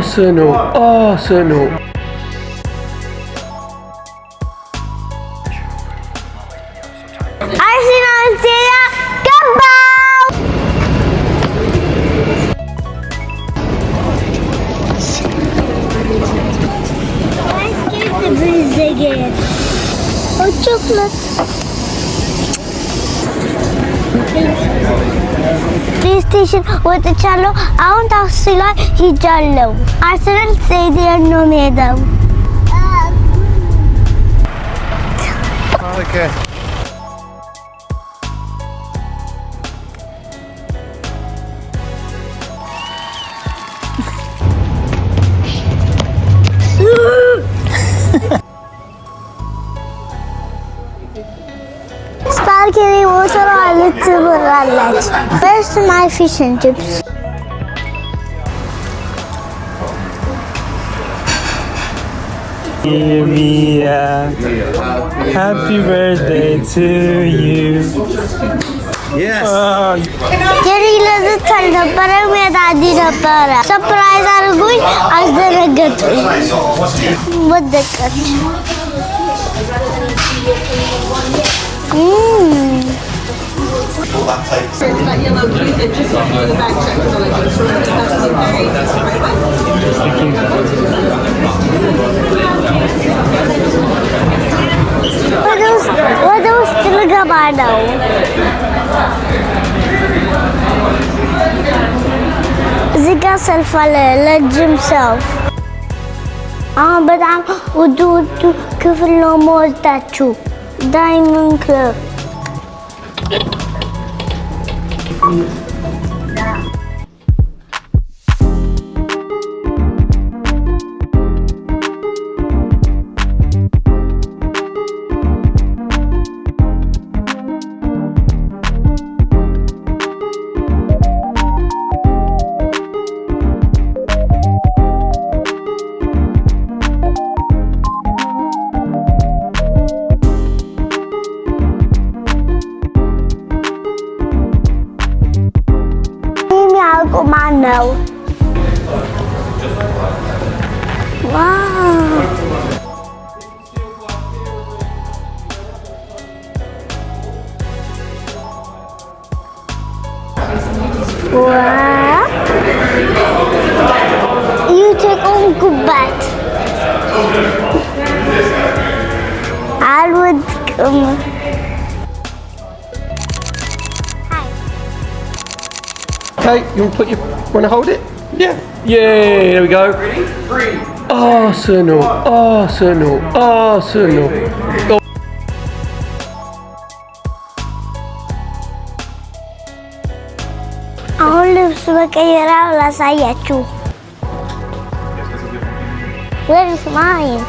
Arsenal, Arsenal. Arsenal sila kabaw! Let's get the breeze again. Oh, chocolate. PlayStation ወጥቻለሁ። አሁን ታክሲ ላይ ሂጃለሁ። አርሰናል ስታዲየም ነው የምሄደው። Okay. Sparkly water or little rallets. Where's my fish and chips? Mia, happy birthday to you. Yes. Jerry ለዚህ አልነበረም የዳዲ ነበረ። ሰርፕራይዝ አድርጉኝ አስደነገጡኝ። ወደቀች። ወደ ውስጥ ልገባ ነው። እዚህ ጋር ሰልፍ አለ ለጅም ሰልፍ። አሁን በጣም ውዱ ክፍል ነው የምወስዳችሁ። ዳይመንድ ክለብ ማን ነው? ዋው የተቆምኩበት አልወድቅም። Okay, you want to hold it? Yeah. Yeah, there we go. Ready? 3. Arsenal, Arsenal, Arsenal. Oh. አሁን ልብስ መቀየራ ላሳያችሁ። Where is mine?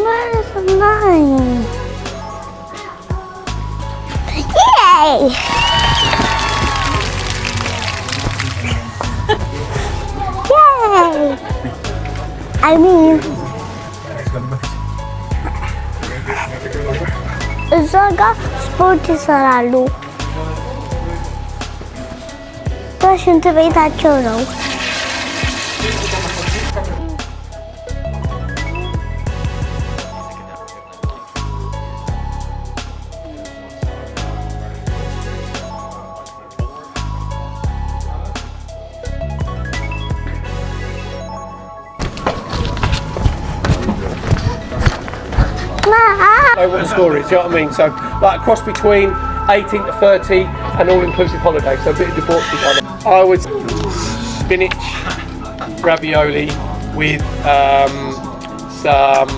Where is mine? Yay! Yay! I mean, እዛ ጋር ስፖርት ይሰራሉ። በሽንት ቤታቸው ነው። Know what the score is, you know what I mean? So, like a cross between 18 to 30 and all-inclusive holiday, so a bit of debauchery kind of. I would spinach ravioli with some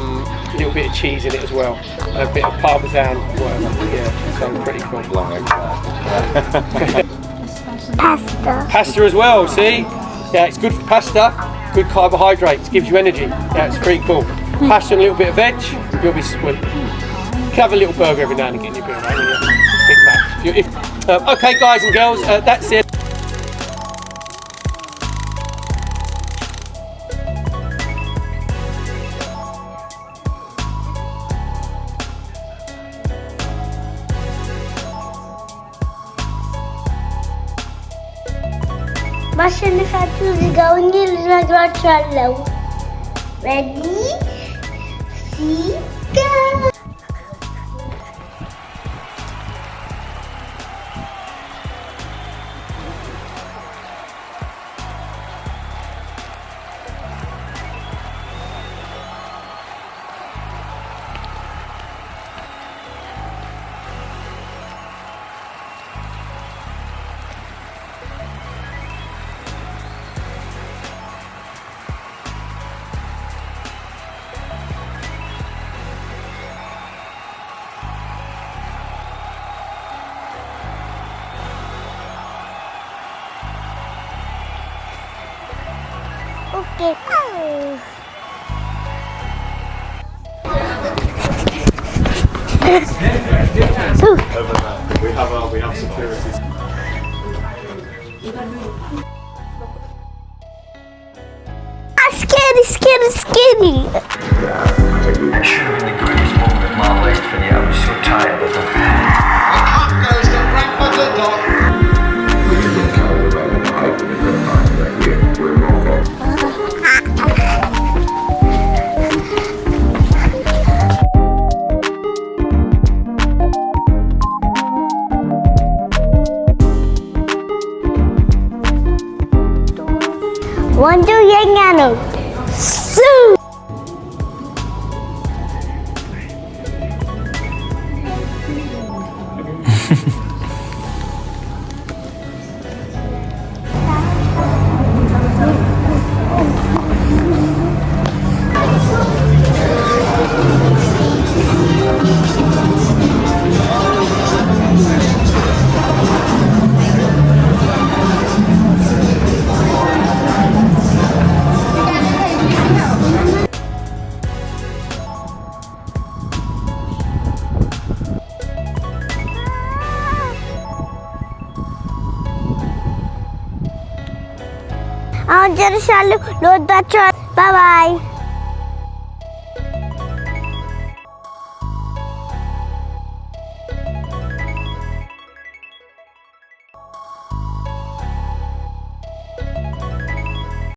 little bit of cheese in it as well, a bit of parmesan, whatever. Yeah, so pretty cool. Pasta. Pasta as well, see? Yeah, it's good for pasta, good carbohydrates, gives you energy. Yeah, it's pretty cool. Pasta and a little bit of veg, you'll be sweet. You can have a little burger every now and again, you'll be alright, won't you? Big Mac. Okay, guys and girls, that's it. ማሸነፋችሁ እዚህ ጋር ሆኜ ልነግራችኋለሁ። ሬዲ ሲ ጎ Okay. So we have security. Scary. It should have been the greatest moment of my life, and yet I was so tired of it. Up goes the Frankfurt dog. ወንዱ የኛ ነው። አሁን ጨርሻለሁ። ልወዳችኋለሁ። ባይ ባይ